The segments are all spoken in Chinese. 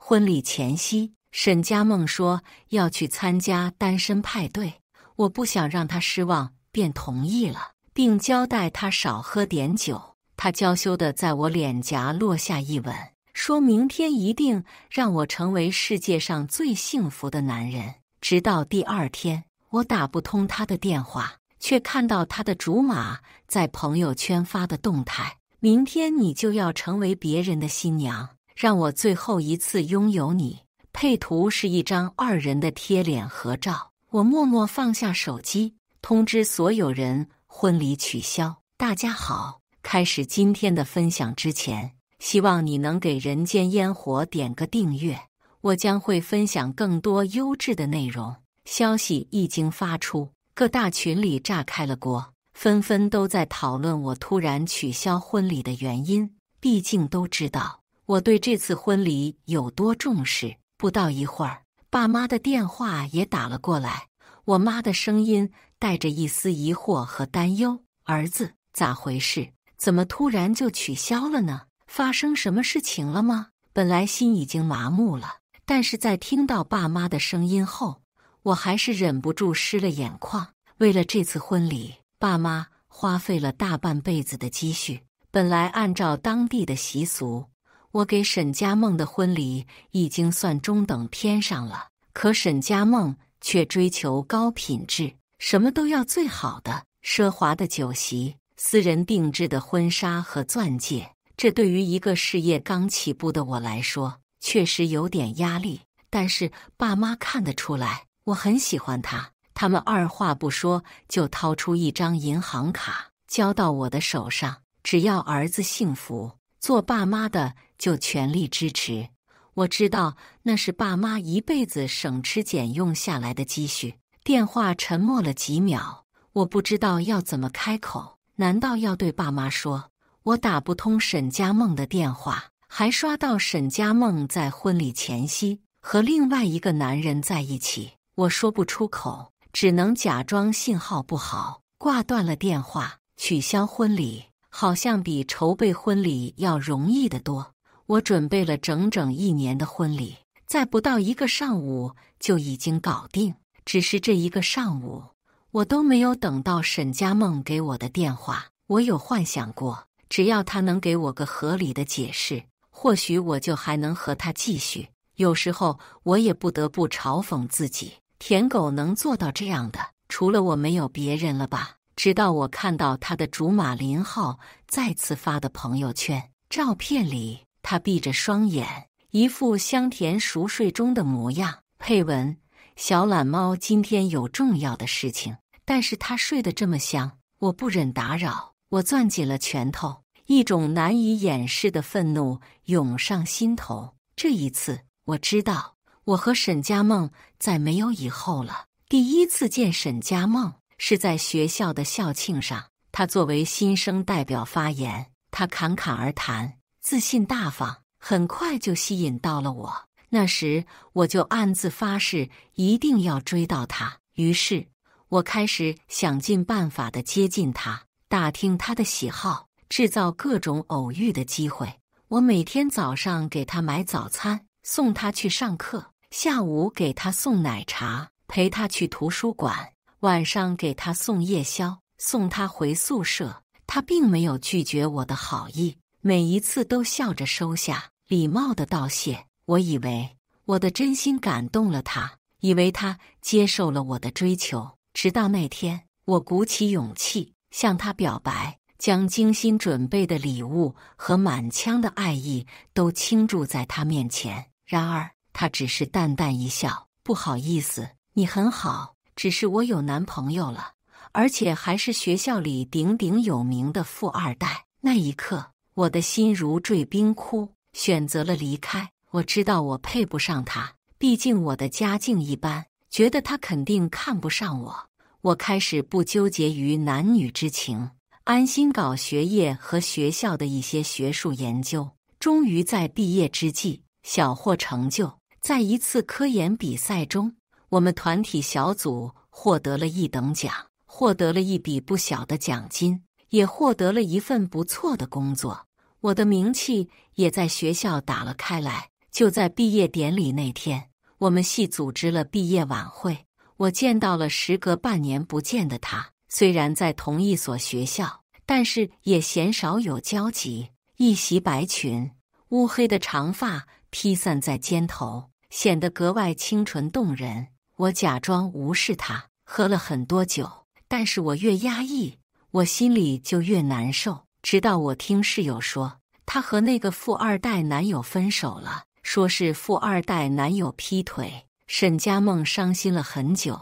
婚禮前夕，沈佳夢說要去參加單身派對，我不想讓她失望，便同意了，並交代她少喝點酒。她嬌羞地在我臉頰落下一吻，說明天一定讓我成為世界上最幸福的男人。直到第二天，我打不通她的電話，卻看到她的竹馬在朋友圈發的動態：明天你就要成為別人的新娘，讓我最後一次擁有你。配圖是一張二人的貼臉合照。我默默放下手機，通知所有人婚禮取消。大家好，開始今天的分享之前，希望你能給人間煙火點個訂閱，我將會分享更多優質的內容。消息一經發出，各大群裡炸開了鍋，紛紛都在討論我突然取消婚禮的原因。畢竟都知道我對這次婚禮有多重視。不到一會兒，爸媽的電話也打了過來，我媽的聲音帶着一絲疑惑和擔憂：“兒子，咋回事？怎麼突然就取消了呢？發生什麼事情了嗎？”本來心已經麻木了，但是在聽到爸媽的聲音後，我還是忍不住濕了眼眶。為了這次婚禮，爸媽花費了大半輩子的積蓄。本來按照當地的習俗，我給沈佳夢的婚禮已經算中等偏上了，可沈佳夢卻追求高品質，什麼都要最好的，奢華的酒席、私人定制的婚紗和鑽戒。這對於一個事業剛起步的我來說，確實有點壓力。但是爸媽看得出來，我很喜歡他，他們二話不說就掏出一張銀行卡，交到我的手上，只要兒子幸福，做爸媽的就全力支持。我知道那是爸媽一輩子省吃儉用下來的積蓄。電話沉默了幾秒，我不知道要怎麼開口。難道要對爸媽說？我打不通沈佳夢的電話，還刷到沈佳夢在婚禮前夕和另外一個男人在一起。我說不出口，只能假裝信號不好，掛斷了電話。取消婚禮好像比籌備婚禮要容易得多。我準備了整整1年的婚禮，在不到一個上午就已經搞定。只是這一個上午，我都沒有等到沈佳夢給我的電話。我有幻想過，只要他能給我個合理的解釋，或許我就還能和他繼續。有時候我也不得不嘲諷自己，舔狗能做到這樣的，除了我沒有別人了吧。直到我看到他的竹馬林浩再次發的朋友圈，照片裡他閉着雙眼，一副香甜熟睡中的模樣。配文：小懶貓今天有重要的事情，但是他睡得這麼香，我不忍打擾。我攥緊了拳頭，一種難以掩飾的憤怒湧上心頭。這一次，我知道我和沈佳夢再沒有以後了。第一次見沈佳夢是在學校的校慶上，他作為新生代表發言，他侃侃而談，自信大方，很快就吸引到了我。那時我就暗自發誓一定要追到他，於是我開始想盡辦法地接近他，打聽他的喜好，製造各種偶遇的機會。我每天早上給他買早餐，送他去上課，下午給他送奶茶，陪他去圖書館，晚上給他送夜宵，送他回宿舍。他並沒有拒絕我的好意，每一次都笑着收下，禮貌地道謝。我以為我的真心感動了他，以為他接受了我的追求。直到那天，我鼓起勇氣向他表白，將精心準備的禮物和滿腔的愛意都傾注在他面前。然而，他只是淡淡一笑：“不好意思，你很好，只是我有男朋友了，而且還是學校裡鼎鼎有名的富二代。”那一刻，我的心如坠冰窟，選擇了離開。我知道我配不上他，畢竟我的家境一般，覺得他肯定看不上我。我開始不糾結於男女之情，安心搞學業和學校的一些學術研究。終於在畢業之際，小獲成就。在一次科研比賽中，我們團體小組獲得了1等獎，獲得了一筆不小的獎金，也獲得了一份不錯的工作。我的名氣也在學校打了開來。就在畢業典禮那天，我們系組織了畢業晚會，我見到了時隔半年不見的他。雖然在同一所學校，但是也鮮少有交集。一襲白裙，烏黑的長髮披散在肩頭，顯得格外清純動人。我假裝無視他，喝了很多酒，但是我越壓抑，我心裡就越難受。直到我聽室友說，她和那個富二代男友分手了，說是富二代男友劈腿。沈佳夢傷心了很久，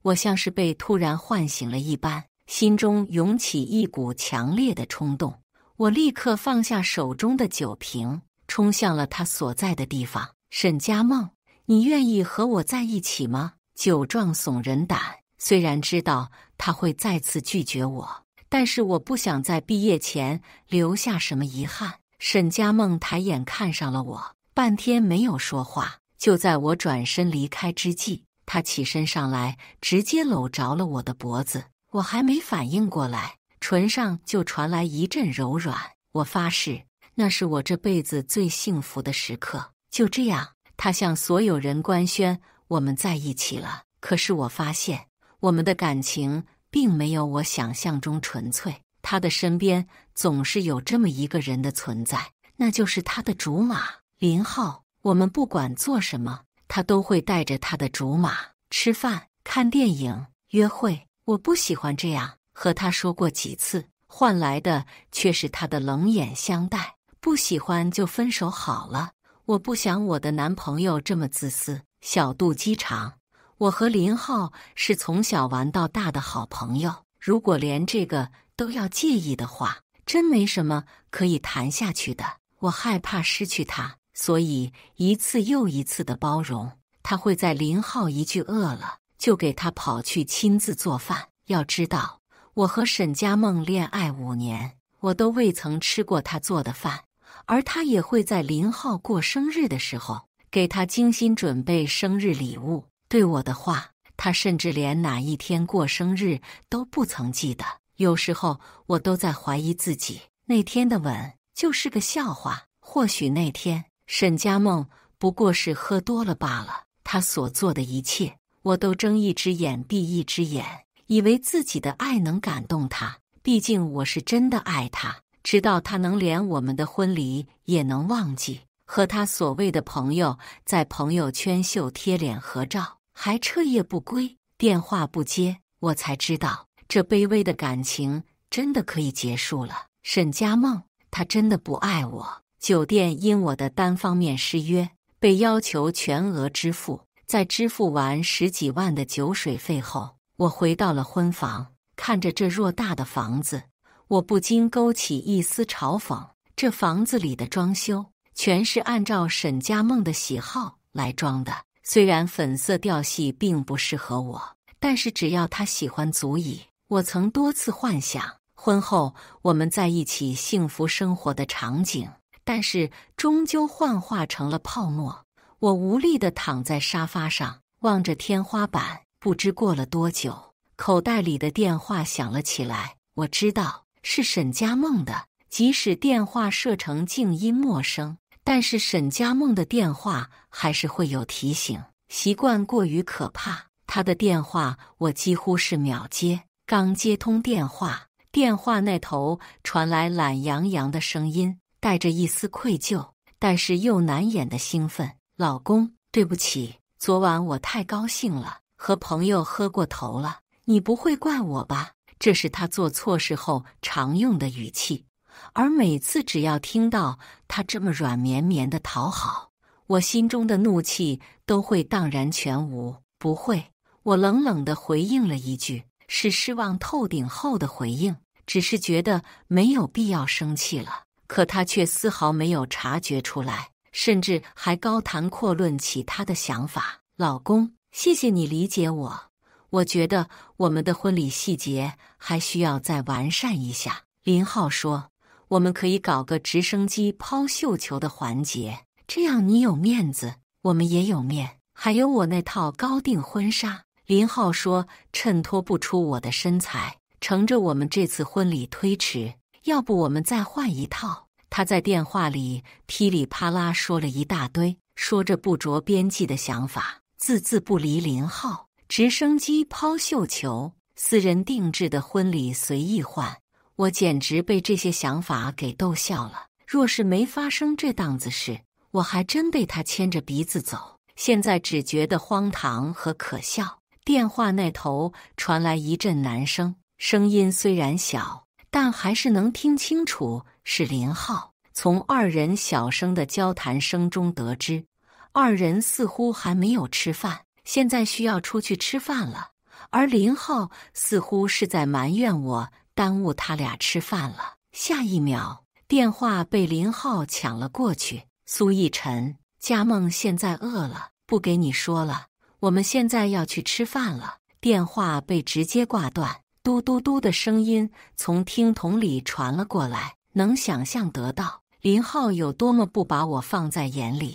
我像是被突然喚醒了一般，心中湧起一股強烈的衝動。我立刻放下手中的酒瓶，衝向了他所在的地方。沈佳夢，你願意和我在一起嗎？酒壯慫人膽，雖然知道他會再次拒絕我，但是我不想在畢業前留下什麼遺憾。沈佳夢抬眼看上了我，半天沒有說話。就在我轉身離開之際，他起身上來，直接摟着了我的脖子。我還沒反應過來，唇上就傳來一陣柔軟。我發誓，那是我這輩子最幸福的時刻。就這樣，他向所有人官宣我們在一起了。可是我發現，我們的感情並沒有我想象中純粹。他的身邊總是有這麼一個人的存在，那就是他的竹馬林浩。我們不管做什麼，他都會帶着他的竹馬吃飯、看電影、約會。我不喜歡這樣，和他說過幾次，換來的卻是他的冷眼相待。不喜歡就分手好了。我不想我的男朋友這麼自私、小肚雞腸。我和林浩是從小玩到大的好朋友，如果連這個都要介意的話，真沒什麼可以談下去的。我害怕失去他，所以一次又一次的包容。他會在林浩一句餓了，就給他跑去親自做飯。要知道，我和沈佳夢戀愛5年，我都未曾吃過他做的飯。而他也會在林浩過生日的時候，給他精心準備生日禮物。對我的話，他甚至連哪一天過生日都不曾記得。有時候我都在懷疑自己，那天的吻就是個笑話。或許那天沈佳夢不過是喝多了罷了。他所做的一切，我都睜一隻眼閉一隻眼，以為自己的愛能感動他。畢竟我是真的愛他，直到他能連我們的婚禮也能忘記，和他所謂的朋友在朋友圈秀貼臉合照，還徹夜不歸，電話不接，我才知道這卑微的感情真的可以結束了。沈佳夢，他真的不愛我。酒店因我的單方面失約，被要求全額支付。在支付完10幾萬的酒水費後，我回到了婚房，看着這偌大的房子，我不禁勾起一絲嘲諷。這房子裡的裝修全是按照沈佳夢的喜好來裝的，雖然粉色調系並不適合我，但是只要她喜歡足矣。我曾多次幻想婚後我們在一起幸福生活的場景，但是終究幻化成了泡沫。我無力地躺在沙發上，望着天花板。不知過了多久，口袋裡的電話響了起來。我知道是沈佳夢的，即使電話設成靜音陌生，但是沈佳夢的電話還是會有提醒。習慣過於可怕，她的電話我幾乎是秒接。剛接通電話，電話那頭傳來懶洋洋的聲音，帶着一絲愧疚，但是又難掩的興奮。老公，對不起，昨晚我太高興了，和朋友喝過頭了，你不會怪我吧？這是他做錯事後常用的語氣，而每次只要聽到他這麼軟綿綿的討好，我心中的怒氣都會蕩然全無。不會，我冷冷地回應了一句，是失望透頂後的回應，只是覺得沒有必要生氣了。可他卻絲毫沒有察覺出來，甚至還高談闊論起他的想法。老公，謝謝你理解我。我覺得我們的婚禮細節還需要再完善一下。林浩說，我們可以搞個直升機拋繡球的環節，這樣你有面子，我們也有面。還有我那套高定婚紗，林浩說襯托不出我的身材，乘着我們這次婚禮推遲，要不我們再換一套。他在電話裡噼里啪啦說了一大堆，說着不着邊際的想法，字字不離林浩。直升機拋繡球，私人定制的婚禮隨意換，我簡直被這些想法給逗笑了。若是沒發生這檔子事，我還真被他牽着鼻子走。現在只覺得荒唐和可笑。電話那頭傳來一陣男聲，聲音雖然小，但還是能聽清楚是林浩。從二人小聲的交談聲中得知，二人似乎還沒有吃飯，現在需要出去吃飯了。而林浩似乎是在埋怨我耽誤他倆吃飯了。下一秒，電話被林浩搶了過去。蘇逸晨，佳夢現在餓了，不給你說了，我們現在要去吃飯了。電話被直接掛斷，嘟嘟嘟的聲音從聽筒裡傳了過來，能想象得到林浩有多麼不把我放在眼裡。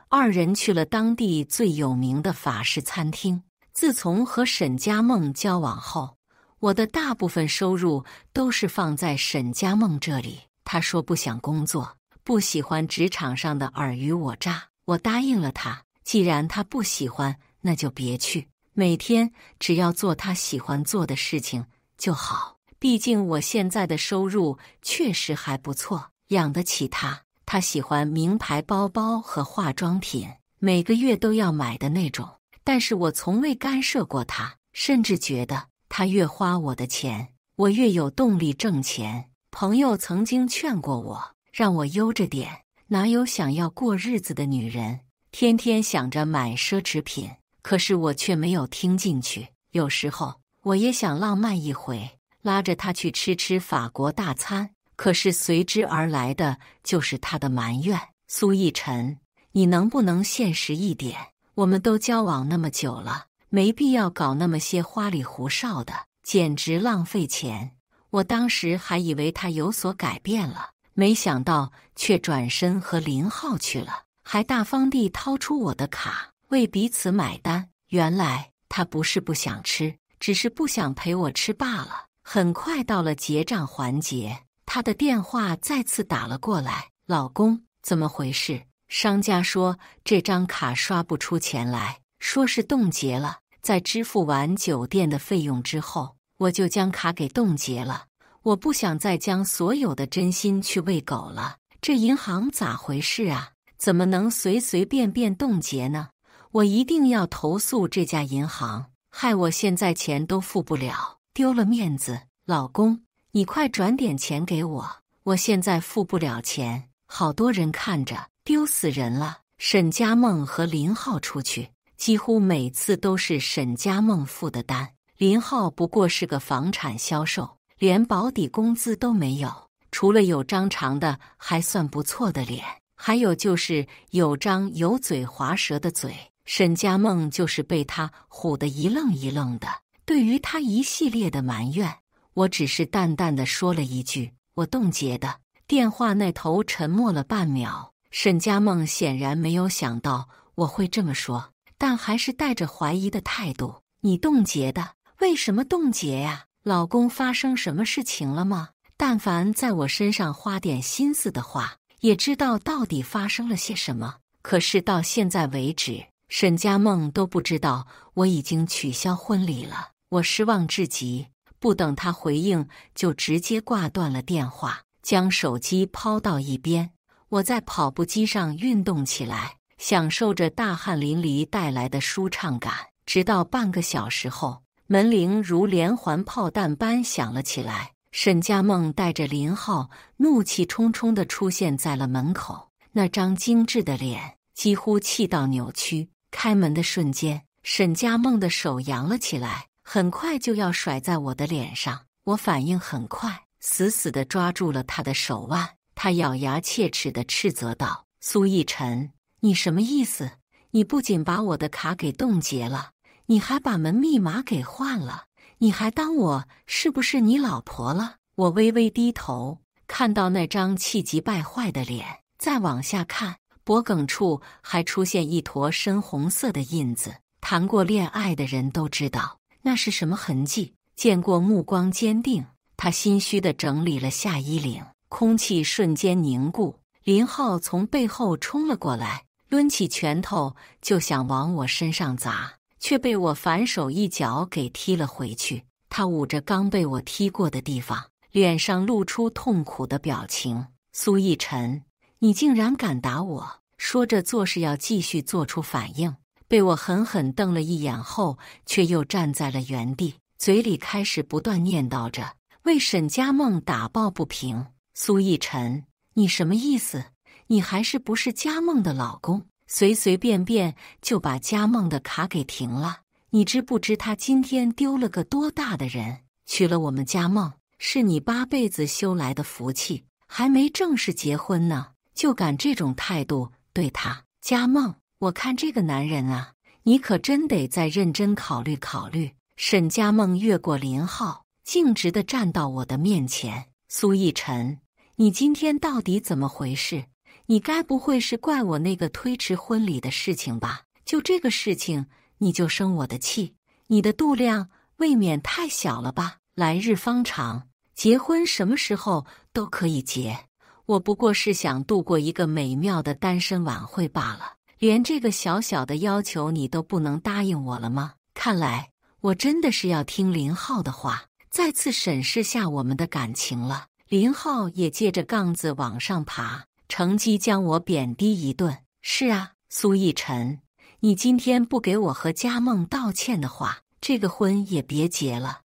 二人去了當地最有名的法式餐廳。自從和沈佳夢交往後，我的大部分收入都是放在沈佳夢這裡。她說不想工作，不喜歡職場上的爾虞我詐，我答應了她。既然她不喜歡，那就別去。每天只要做她喜歡做的事情就好。畢竟我現在的收入確實還不錯，養得起她。她喜歡名牌包包和化妝品，每個月都要買的那種。但是我從未干涉過她，甚至覺得她越花我的錢，我越有動力掙錢。朋友曾經勸過我，讓我悠着點，哪有想要過日子的女人，天天想着買奢侈品。可是我卻沒有聽進去。有時候我也想浪漫一回，拉着她去吃法國大餐。可是隨之而來的就是她的埋怨。蘇逸晨，你能不能現實一點？我們都交往那麼久了，沒必要搞那麼些花裡胡哨的，簡直浪費錢。我當時還以為他有所改變了，沒想到卻轉身和林浩去了，還大方地掏出我的卡，為彼此買單。原來他不是不想吃，只是不想陪我吃罷了。很快到了結賬環節，他的電話再次打了過來。老公，怎麼回事？商家說這張卡刷不出錢來，說是凍結了。在支付完酒店的費用之後，我就將卡給凍結了。我不想再將所有的真心去餵狗了。這銀行咋回事啊？怎麼能隨隨便便凍結呢？我一定要投訴這家銀行，害我現在錢都付不了，丟了面子。老公，你快轉點錢給我，我現在付不了錢，好多人看着，丟死人了。沈佳夢和林浩出去，幾乎每次都是沈佳夢付的單。林浩不過是個房產銷售，連保底工資都沒有，除了有張長的還算不錯的臉，還有就是有張油嘴滑舌的嘴。沈佳夢就是被他唬得一愣一愣的。對於他一系列的埋怨，我只是淡淡的說了一句：“我凍結的。”電話那頭沉默了半秒，沈佳夢顯然沒有想到我會這麼說，但還是帶着懷疑的態度：“你凍結的？為什麼凍結呀？老公發生什麼事情了嗎？”但凡在我身上花點心思的話，也知道到底發生了些什麼。可是到現在為止，沈佳夢都不知道我已經取消婚禮了。我失望至極，不等他回應，就直接掛斷了電話，將手機拋到一邊。我在跑步機上運動起來，享受着大汗淋漓帶來的舒暢感。直到半個小時後，門鈴如連環炮彈般響了起來。沈佳夢帶着林浩怒氣沖沖地出現在了門口，那張精緻的臉幾乎氣到扭曲。開門的瞬間，沈佳夢的手揚了起來，很快就要甩在我的臉上。我反應很快，死死地抓住了他的手腕。他咬牙切齒地斥責道：“蘇逸晨，你什麼意思？你不僅把我的卡給凍結了，你還把門密碼給換了，你還當我是不是你老婆了？”我微微低頭，看到那張氣急敗壞的臉，再往下看，脖梗處還出現一坨深紅色的印子。談過戀愛的人都知道那是什麼痕跡。見過目光堅定，他心虛地整理了下衣領，空氣瞬間凝固。林浩從背後衝了過來，掄起拳頭就想往我身上砸，卻被我反手一腳給踢了回去。他捂着剛被我踢過的地方，臉上露出痛苦的表情。蘇逸晨，你竟然敢打我！說着做事要繼續做出反應，被我狠狠瞪了一眼後，卻又站在了原地，嘴裡開始不斷念叨着，為沈佳夢打抱不平。蘇逸晨，你什麼意思？你還是不是佳夢的老公？隨隨便便就把佳夢的卡給停了？你知不知他今天丟了個多大的人？娶了我們佳夢，是你8輩子修來的福氣，還沒正式結婚呢，就敢這種態度對他？佳夢，我看這個男人啊，你可真得再認真考慮考慮。沈佳夢越過林浩，徑直地站到我的面前。蘇逸晨，你今天到底怎麼回事？你該不會是怪我那個推遲婚禮的事情吧？就這個事情你就生我的氣？你的度量未免太小了吧？來日方長，結婚什麼時候都可以結，我不過是想度過一個美妙的單身晚會罷了。連這個小小的要求你都不能答應我了嗎？看來我真的是要聽林浩的話，再次審視下我們的感情了。林浩也借着槓子往上爬，乘機將我貶低一頓。是啊，蘇逸晨，你今天不給我和佳夢道歉的話，這個婚也別結了。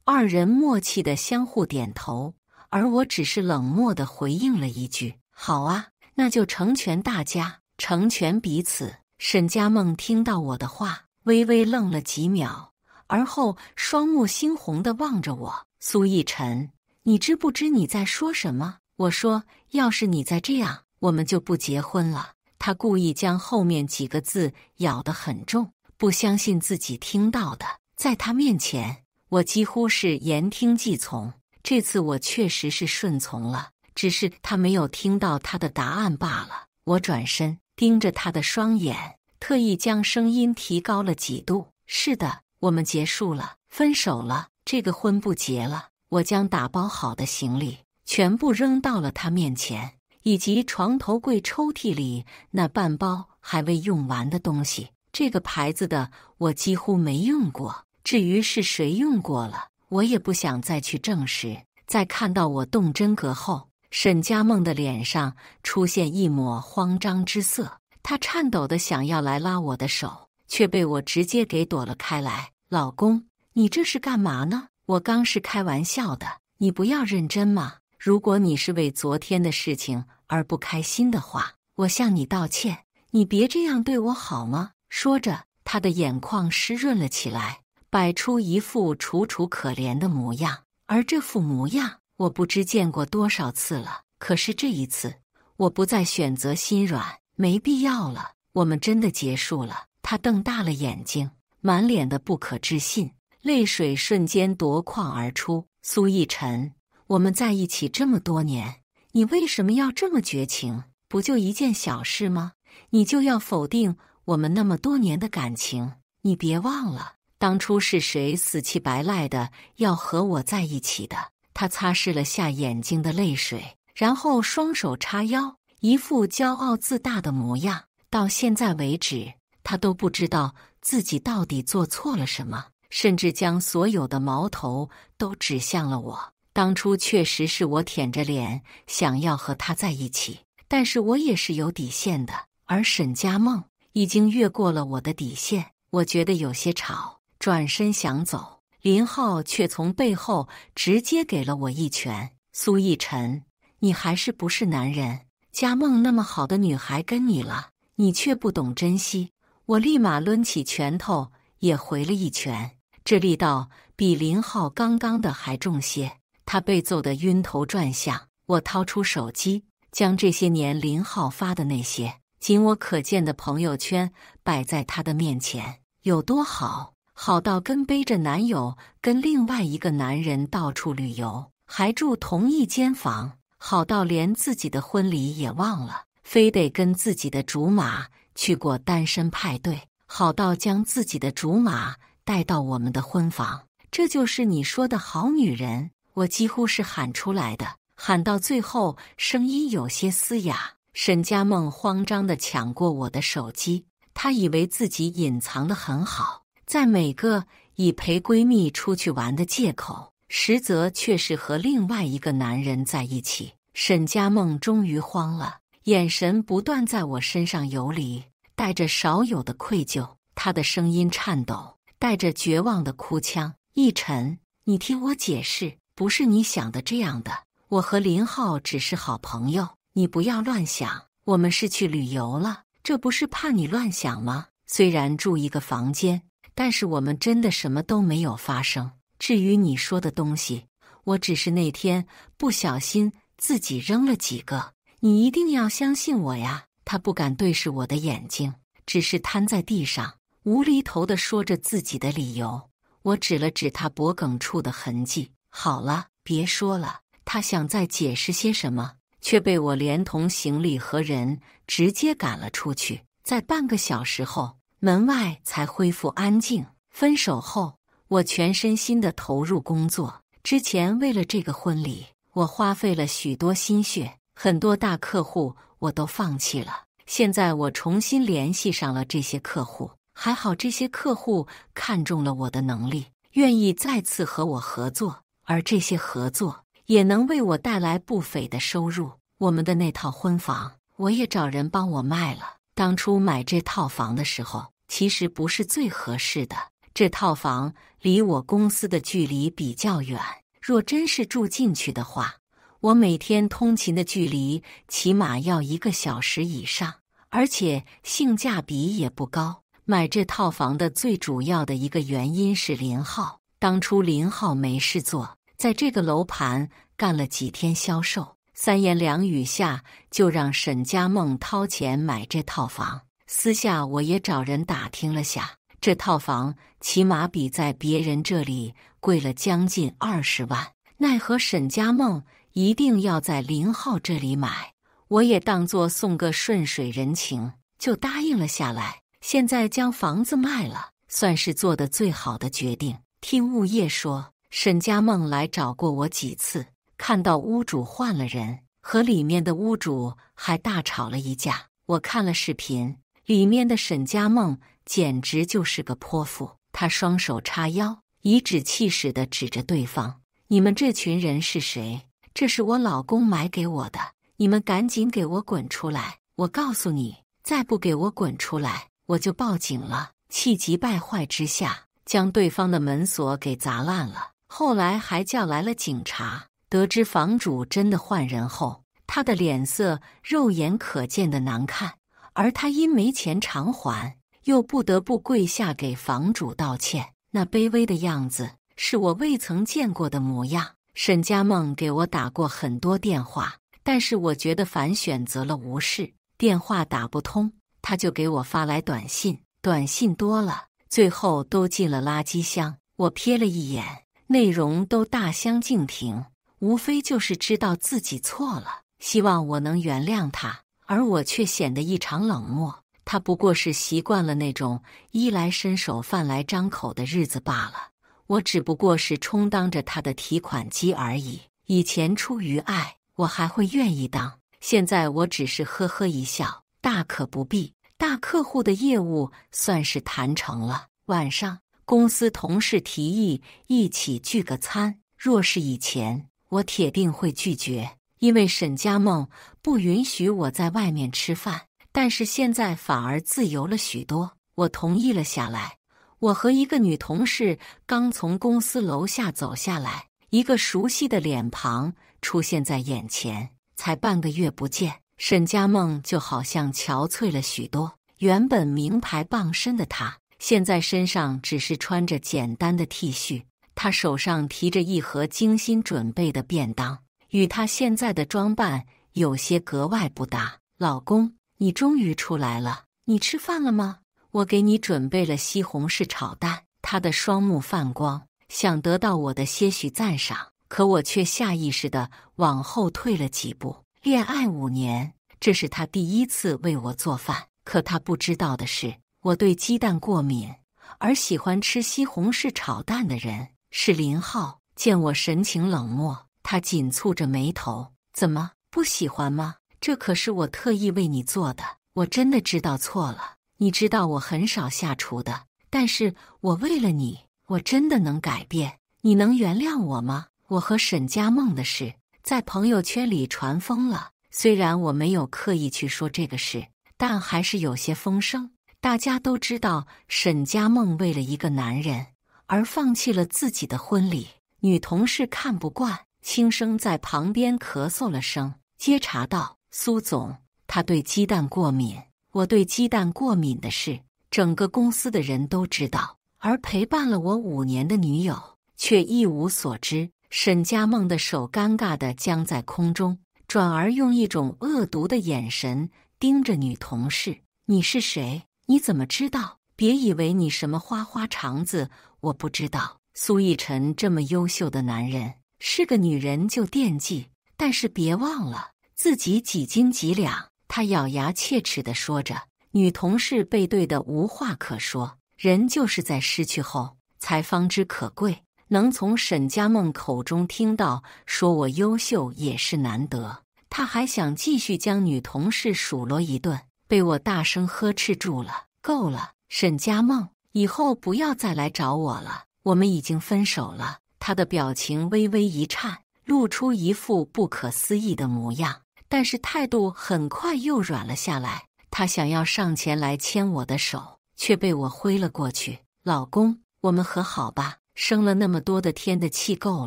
二人默契地相互點頭，而我只是冷漠地回應了一句：好啊，那就成全大家，成全彼此。沈佳夢聽到我的話，微微愣了幾秒，而後雙目猩紅地望着我。蘇逸晨，你知不知你在說什麼？我說，要是你再這樣，我們就不結婚了。他故意將後面幾個字咬得很重，不相信自己聽到的。在他面前，我幾乎是言聽計從。這次我確實是順從了，只是他沒有聽到他的答案罷了。我轉身盯着他的雙眼，特意將聲音提高了幾度。是的，我們結束了，分手了，這個婚不結了。我將打包好的行李全部扔到了他面前，以及床頭櫃抽屜裡那半包還未用完的東西。這個牌子的我幾乎沒用過，至於是誰用過了，我也不想再去證實。在看到我動真格後，沈佳夢的臉上出現一抹慌張之色，她顫抖地想要來拉我的手，卻被我直接給躲了開來。老公，你這是幹嘛呢？我剛是開玩笑的，你不要認真嘛。如果你是為昨天的事情而不開心的話，我向你道歉。你別這樣對我好嗎？說着，他的眼眶濕潤了起來，擺出一副楚楚可憐的模樣。而這副模樣，我不知見過多少次了。可是這一次，我不再選擇心軟，沒必要了。我們真的結束了。他瞪大了眼睛，滿臉的不可置信，淚水瞬間奪眶而出。蘇逸晨，我們在一起這麼多年，你為什麼要這麼絕情？不就一件小事嗎？你就要否定我們那麼多年的感情？你別忘了，當初是誰死乞白賴的要和我在一起的？他擦拭了下眼睛的淚水，然後雙手叉腰，一副驕傲自大的模樣。到現在為止，他都不知道自己到底做錯了什麼，甚至將所有的矛頭都指向了我。當初確實是我舔着臉想要和他在一起，但是我也是有底線的。而沈佳夢已經越過了我的底線，我覺得有些吵，轉身想走，林浩卻從背後直接給了我一拳。蘇逸晨，你還是不是男人？佳夢那麼好的女孩跟你了，你卻不懂珍惜。我立馬掄起拳頭也回了一拳，這力道比林浩剛剛的還重些。他被揍得暈頭轉向，我掏出手機，將這些年林浩發的那些僅我可見的朋友圈擺在他的面前。有多好？好到跟背着男友跟另外一個男人到處旅遊，還住同一間房。好到連自己的婚禮也忘了，非得跟自己的竹馬去過單身派對。好到將自己的竹馬帶到我們的婚房。這就是你說的好女人？我幾乎是喊出來的，喊到最後聲音有些嘶啞。沈佳夢慌張地搶過我的手機，她以為自己隱藏得很好，在每個以陪閨蜜出去玩的借口，實則卻是和另外一個男人在一起。沈佳夢終於慌了，眼神不斷在我身上游離，帶着少有的愧疚。她的聲音顫抖，帶着絕望的哭腔：“逸晨，你聽我解釋，不是你想的這樣的。我和林浩只是好朋友，你不要亂想。我們是去旅遊了，這不是怕你亂想嗎？雖然住一個房間，但是我們真的什麼都沒有發生。至於你說的東西，我只是那天不小心自己扔了幾個，你一定要相信我呀。”他不敢對視我的眼睛，只是癱在地上，無厘頭地說着自己的理由。我指了指他脖梗處的痕跡。好了，別說了。他想再解釋些什麼，卻被我連同行李和人直接趕了出去。在半個小時後，門外才恢復安靜。分手後，我全身心地投入工作。之前為了這個婚禮，我花費了許多心血，很多大客戶我都放棄了。現在我重新聯繫上了這些客戶，還好這些客戶看中了我的能力，願意再次和我合作，而這些合作也能為我帶來不菲的收入。我們的那套婚房，我也找人幫我賣了。當初買這套房的時候，其實不是最合適的。這套房離我公司的距離比較遠，若真是住進去的話，我每天通勤的距離起碼要1個小時以上，而且性價比也不高。買這套房的最主要的一個原因是林浩。當初林浩沒事做，在這個樓盤幹了幾天銷售，三言兩語下就讓沈佳夢掏錢買這套房。私下我也找人打聽了下，這套房起碼比在別人這裡貴了將近20萬。奈何沈佳夢一定要在林浩這裡買，我也當作送個順水人情，就答應了下來。現在將房子賣了，算是做的最好的決定。聽物業說，沈佳夢來找過我幾次，看到屋主換了人，和裡面的屋主還大吵了一架。我看了視頻，裡面的沈佳夢簡直就是個潑婦。她雙手叉腰，頤指氣使地指着對方：“你們這群人是誰？這是我老公買給我的，你們趕緊給我滾出來！我告訴你，再不給我滾出來，我就報警了。”氣急敗壞之下，將對方的門鎖給砸爛了。後來還叫來了警察。得知房主真的換人後，他的臉色肉眼可見的難看，而他因沒錢償還，又不得不跪下給房主道歉。那卑微的樣子是我未曾見過的模樣。沈佳夢給我打過很多電話，但是我覺得反選擇了無視。電話打不通，他就給我發來短信，短信多了，最後都進了垃圾箱。我瞥了一眼，內容都大相徑庭，無非就是知道自己錯了，希望我能原諒他，而我卻顯得異常冷漠。他不過是習慣了那種衣來伸手飯來張口的日子罷了，我只不過是充當着他的提款機而已。以前出於愛，我還會願意當，現在我只是呵呵一笑，大可不必。大客戶的業務算是談成了。晚上，公司同事提議一起聚個餐，若是以前，我鐵定會拒絕，因為沈佳夢不允許我在外面吃飯。但是現在反而自由了許多，我同意了下來。我和一個女同事剛從公司樓下走下來，一個熟悉的臉龐出現在眼前。才半個月不見，沈佳夢就好像憔悴了許多。原本名牌傍身的她，現在身上只是穿着簡單的 T 恤。她手上提着一盒精心準備的便當，與她現在的裝扮有些格外不搭。老公，你終於出來了，你吃飯了嗎？我給你準備了西紅柿炒蛋。她的雙目泛光，想得到我的些許讚賞，可我卻下意識地往後退了幾步。戀愛5年，這是她第一次為我做飯。可她不知道的是，我對雞蛋過敏，而喜歡吃西紅柿炒蛋的人是林浩。見我神情冷漠，他緊蹙着眉頭：“怎麼，不喜歡嗎？這可是我特意為你做的。我真的知道錯了，你知道我很少下廚的，但是我為了你，我真的能改變。你能原諒我嗎？我和沈佳夢的事在朋友圈裡傳瘋了，雖然我沒有刻意去說這個事，但還是有些風聲。大家都知道沈佳夢為了一個男人而放棄了自己的婚禮。女同事看不慣，輕聲在旁邊咳嗽了聲，接茬道：“蘇總，他對雞蛋過敏。我對雞蛋過敏的事，整個公司的人都知道，而陪伴了我5年的女友卻一無所知。”沈佳夢的手尷尬地僵在空中，轉而用一種惡毒的眼神盯着女同事：“你是誰？你怎麼知道？別以為你什麼花花腸子，我不知道。”蘇逸晨這麼優秀的男人，是個女人就惦記，但是別忘了自己幾斤幾兩。他咬牙切齒地說着。女同事被對得無話可說，人就是在失去後才方知可貴。能從沈佳夢口中聽到說我優秀也是難得，他還想繼續將女同事數落一頓，被我大聲呵斥住了。夠了，沈佳夢，以後不要再來找我了，我們已經分手了。他的表情微微一顫，露出一副不可思議的模樣，但是態度很快又軟了下來。他想要上前來牽我的手，卻被我揮了過去。老公，我們和好吧。生了那麼多的天的氣夠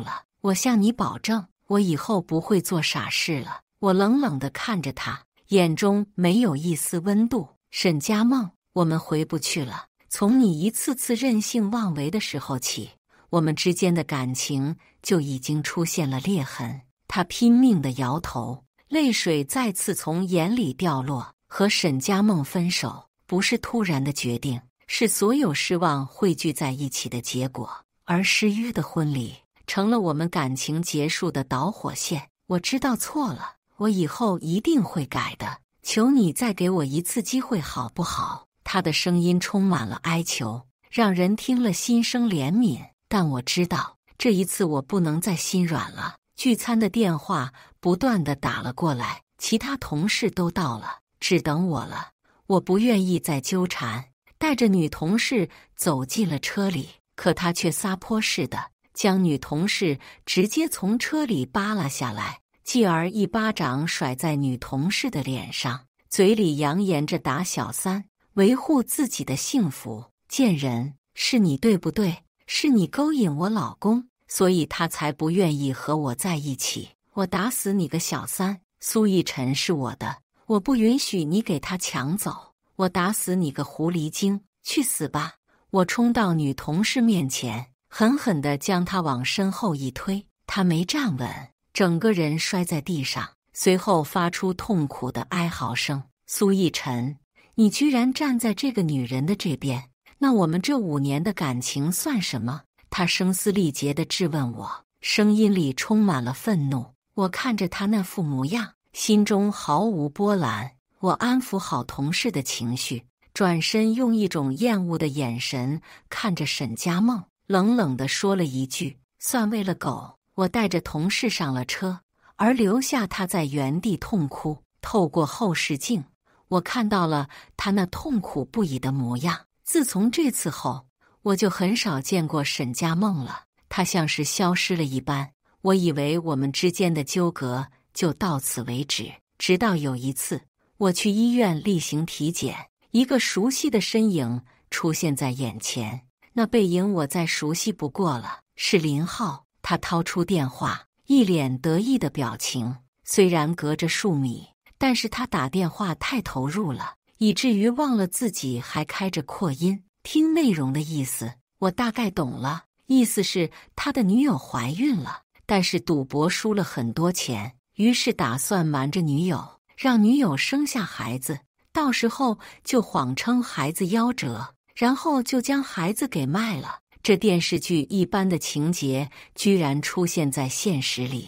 了，我向你保證，我以後不會做傻事了。我冷冷地看着他，眼中沒有一絲溫度。沈佳夢，我們回不去了。從你一次次任性妄為的時候起，我們之間的感情就已經出現了裂痕。他拼命地搖頭，淚水再次從眼裡掉落。和沈佳夢分手不是突然的決定，是所有失望匯聚在一起的結果。而失約的婚禮成了我們感情結束的導火線。我知道錯了，我以後一定會改的，求你再給我一次機會好不好？他的聲音充滿了哀求，讓人聽了心生憐憫。但我知道，這一次我不能再心軟了。聚餐的電話不斷地打了過來，其他同事都到了，只等我了。我不願意再糾纏，帶着女同事走進了車裡。可他卻撒潑似的將女同事直接從車裡扒拉下來，繼而一巴掌甩在女同事的臉上，嘴裡揚言着打小三，維護自己的幸福。賤人，是你對不對？是你勾引我老公，所以他才不願意和我在一起。我打死你個小三！蘇逸晨是我的，我不允許你給他搶走。我打死你個狐狸精！去死吧！我衝到女同事面前，狠狠地將她往身後一推，她沒站穩，整個人摔在地上，隨後發出痛苦的哀嚎聲。蘇逸晨，你居然站在這個女人的這邊，那我們這5年的感情算什麼？她聲嘶力竭地質問我，聲音裡充滿了憤怒。我看着她那副模樣，心中毫無波瀾。我安撫好同事的情緒，轉身用一種厭惡的眼神看着沈佳夢，冷冷地說了一句：“算餵了狗。”我帶着同事上了車，而留下他在原地痛哭。透過後視鏡，我看到了他那痛苦不已的模樣。自從這次後，我就很少見過沈佳夢了，他像是消失了一般。我以為我們之間的糾葛就到此為止，直到有一次，我去醫院例行體檢。一個熟悉的身影出現在眼前，那背影我再熟悉不過了，是林浩。他掏出電話，一臉得意的表情。雖然隔着數米，但是他打電話太投入了，以至於忘了自己還開着擴音聽內容的意思。我大概懂了，意思是他的女友懷孕了，但是賭博輸了很多錢，於是打算瞞着女友，讓女友生下孩子。到時候就謊稱孩子夭折，然後就將孩子給賣了。這電視劇一般的情節居然出現在現實裡，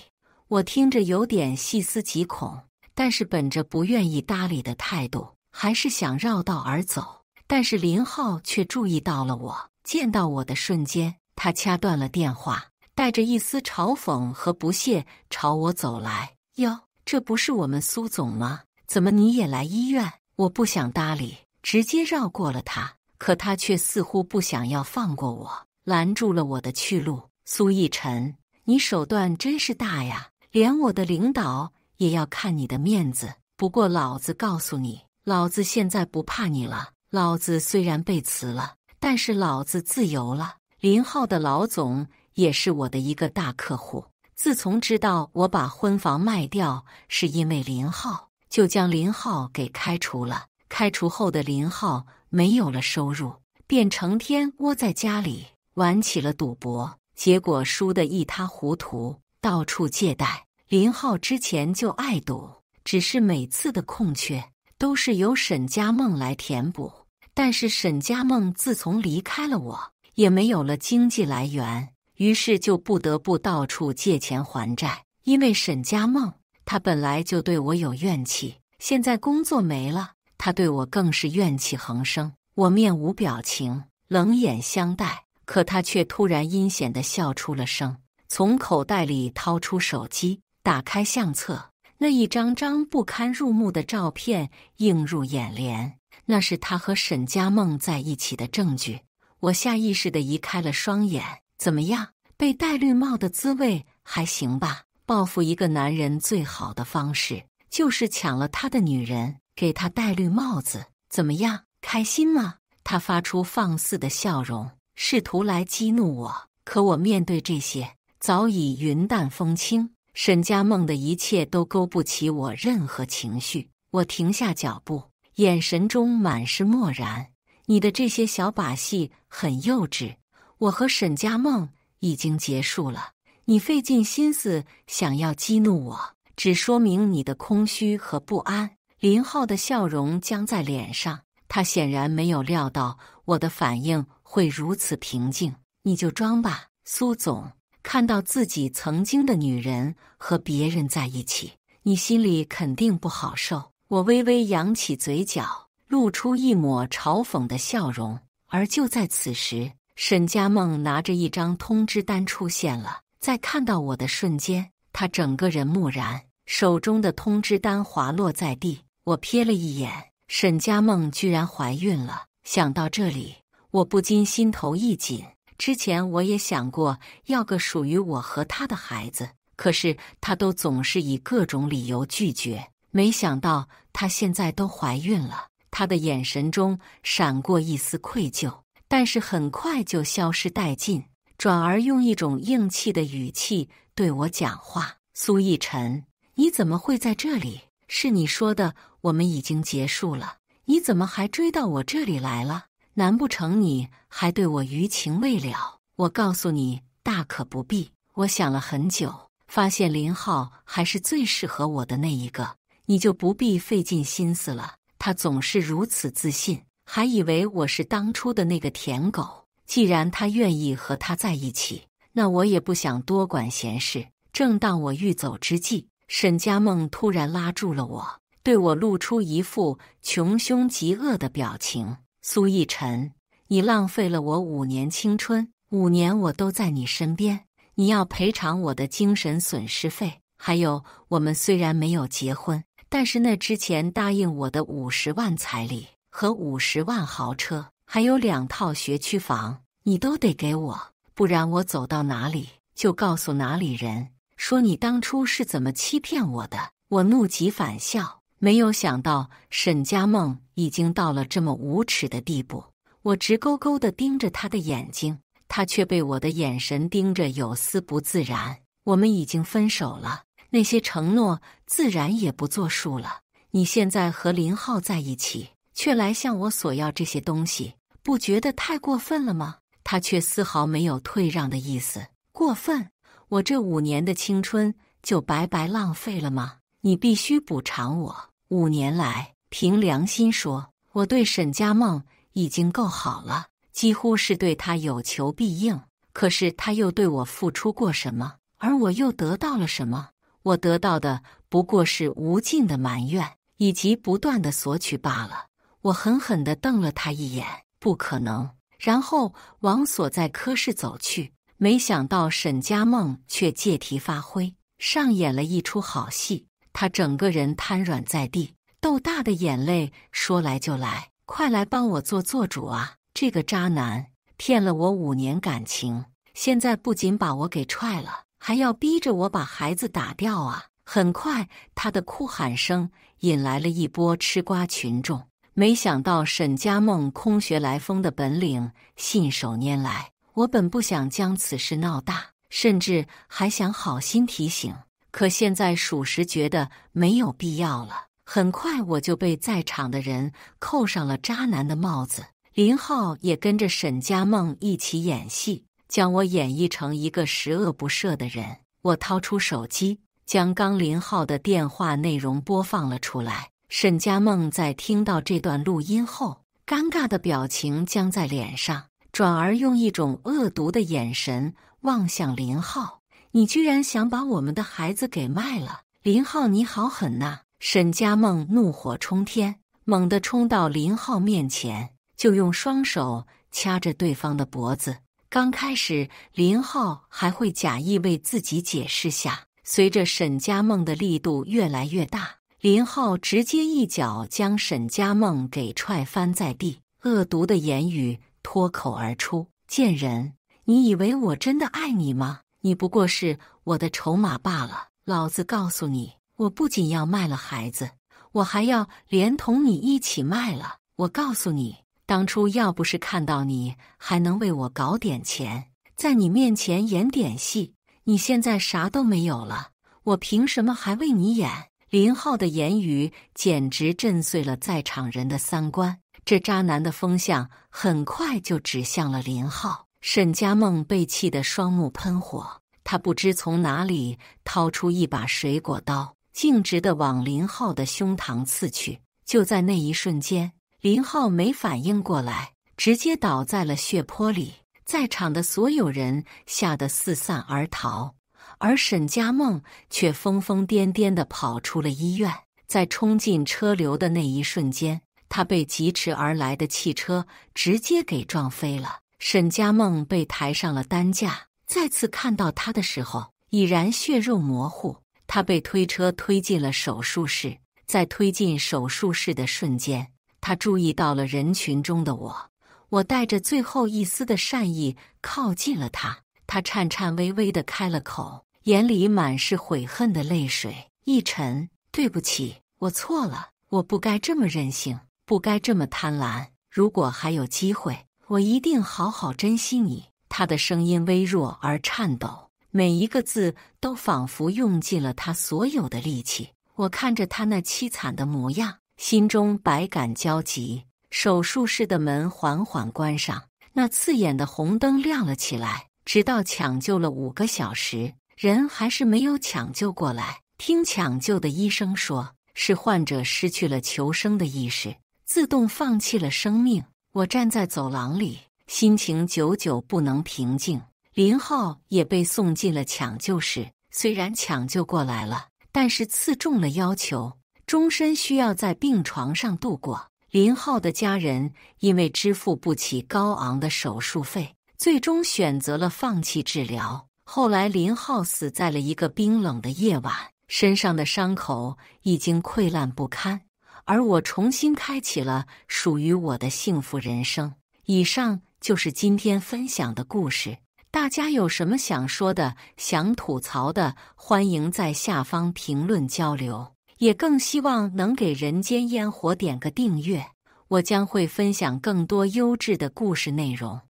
我聽着有點細思極恐，但是本着不願意搭理的態度，還是想繞道而走。但是林浩卻注意到了我，見到我的瞬間，他掐斷了電話，帶着一絲嘲諷和不屑朝我走來。喲，這不是我們蘇總嗎？怎麼你也來醫院？”我不想搭理，直接繞過了他，可他卻似乎不想要放過我，攔住了我的去路。蘇奕晨，你手段真是大呀，連我的領導也要看你的面子。不過老子告訴你，老子現在不怕你了。老子虽然被辭了，但是老子自由了。林浩的老總也是我的一個大客戶，自從知道我把婚房賣掉是因為林浩，就將林浩給開除了。開除後的林浩沒有了收入，便成天窩在家裡玩起了賭博，結果輸得一塌糊塗，到處借貸。林浩之前就愛賭，只是每次的空缺都是由沈佳夢來填補，但是沈佳夢自從離開了我，也沒有了經濟來源，於是就不得不到處借錢還債。因為沈佳夢，她本來就對我有怨氣，現在工作沒了，她對我更是怨氣橫生。我面無表情，冷眼相待，可她卻突然陰險地笑出了聲，從口袋裡掏出手機，打開相冊，那一張張不堪入目的照片映入眼簾，那是她和沈佳夢在一起的證據。我下意識地移開了雙眼。怎麼樣？被戴綠帽的滋味還行吧？報復一個男人最好的方式，就是搶了他的女人，給他戴綠帽子。怎麼樣？開心嗎？他發出放肆的笑容，試圖來激怒我。可我面對這些，早已雲淡風輕。沈佳夢的一切都勾不起我任何情緒。我停下腳步，眼神中滿是漠然。你的這些小把戲很幼稚，我和沈佳夢已經結束了。你費盡心思想要激怒我，只說明你的空虛和不安。林浩的笑容僵在臉上，他顯然沒有料到我的反應會如此平靜。你就裝吧，蘇總，看到自己曾經的女人和別人在一起，你心裡肯定不好受。我微微揚起嘴角，露出一抹嘲諷的笑容。而就在此時，沈佳夢拿着一張通知單出現了。在看到我的瞬間，她整個人木然，手中的通知單滑落在地。我瞥了一眼，沈佳夢居然懷孕了。想到這裡，我不禁心頭一緊。之前我也想過要個屬於我和她的孩子，可是她都總是以各種理由拒絕。沒想到她現在都懷孕了。她的眼神中閃過一絲愧疚，但是很快就消失殆盡，轉而用一種硬氣的語氣對我講話：“蘇奕晨，你怎麼會在這裡？是你說的我們已經結束了，你怎麼還追到我這裡來了？難不成你還對我餘情未了？我告訴你，大可不必。我想了很久，發現林浩還是最適合我的那一個，你就不必費盡心思了。他總是如此自信，還以為我是當初的那個舔狗。既然他願意和他在一起，那我也不想多管閒事。”正當我欲走之際，沈佳夢突然拉住了我，對我露出一副窮凶極惡的表情：“蘇奕晨，你浪費了我5年青春，5年我都在你身邊，你要賠償我的精神損失費。還有，我們雖然沒有結婚，但是那之前答應我的50萬彩禮和50萬豪車，還有2套學區房，你都得給我，不然我走到哪裡就告訴哪裡人，說你當初是怎麼欺騙我的。”我怒極反笑，沒有想到沈佳夢已經到了這麼無恥的地步。我直勾勾地盯着他的眼睛，他卻被我的眼神盯着有絲不自然。我們已經分手了，那些承諾自然也不作數了。你現在和林浩在一起，卻來向我索要這些東西，不覺得太過分了嗎？他卻絲毫沒有退讓的意思。過分？我這5年的青春就白白浪費了嗎？你必須補償我。5年來，憑良心說，我對沈佳夢已經夠好了，幾乎是對她有求必應。可是她又對我付出過什麼？而我又得到了什麼？我得到的不過是無盡的埋怨，以及不斷的索取罷了。我狠狠地瞪了他一眼，不可能，然後往所在科室走去。沒想到沈佳夢卻借題發揮，上演了一出好戲。他整個人癱軟在地，豆大的眼淚說來就來，快來幫我做主啊！這個渣男騙了我5年感情，現在不僅把我給踹了，還要逼着我把孩子打掉啊！很快，他的哭喊聲引來了一波吃瓜群眾。沒想到沈家夢空穴來風的本領信手拈來。我本不想將此事鬧大，甚至還想好心提醒，可現在屬實覺得沒有必要了。很快我就被在場的人扣上了渣男的帽子。林浩也跟着沈家夢一起演戲，將我演繹成一個十惡不赦的人。我掏出手機，將剛林浩的電話內容播放了出來。沈家夢在聽到這段錄音後，尷尬的表情僵在臉上，轉而用一種惡毒的眼神望向林浩：“你居然想把我們的孩子給賣了！林浩，你好狠吶！”沈家夢怒火衝天，猛地衝到林浩面前，就用雙手掐着對方的脖子。剛開始，林浩還會假意為自己解釋下，隨着沈家夢的力度越來越大，林浩直接一腳將沈家夢給踹翻在地，惡毒的言語脫口而出：“賤人，你以為我真的愛你嗎？你不過是我的籌碼罷了。老子告訴你，我不僅要賣了孩子，我還要連同你一起賣了。我告訴你，當初要不是看到你還能為我搞點錢，在你面前演點戲，你現在啥都沒有了，我憑什麼還為你演？”林浩的言語簡直震碎了在場人的三觀，這渣男的風向很快就指向了林浩。沈家夢被氣得雙目噴火，他不知從哪裡掏出一把水果刀，徑直地往林浩的胸膛刺去。就在那一瞬間，林浩沒反應過來，直接倒在了血泊裡，在場的所有人嚇得四散而逃。而沈家夢卻瘋瘋癲癲地跑出了醫院，在衝進車流的那一瞬間，他被疾馳而來的汽車直接給撞飛了。沈家夢被抬上了擔架，再次看到他的時候，已然血肉模糊。他被推車推進了手術室，在推進手術室的瞬間，他注意到了人群中的我。我帶着最後一絲的善意靠近了他，他顫顫巍巍地開了口，眼裡滿是悔恨的淚水。奕晨，對不起，我錯了，我不該這麼任性，不該這麼貪婪。如果還有機會，我一定好好珍惜你。他的聲音微弱而顫抖，每一個字都仿佛用盡了他所有的力氣。我看着他那淒慘的模樣，心中百感交集。手術室的門緩緩關上，那刺眼的紅燈亮了起來。直到搶救了5個小時，人還是沒有搶救過來。聽搶救的醫生說，是患者失去了求生的意識，自動放棄了生命。我站在走廊裡，心情久久不能平靜。林浩也被送進了搶救室，雖然搶救過來了，但是刺中了要求，終身需要在病床上度過。林浩的家人因為支付不起高昂的手術費，最終選擇了放棄治療。後來林浩死在了一個冰冷的夜晚，身上的傷口已經潰爛不堪，而我重新開啟了屬於我的幸福人生。以上就是今天分享的故事，大家有什麼想說的、想吐槽的，歡迎在下方評論交流。也更希望能給人間煙火點個訂閱，我將會分享更多優質的故事內容。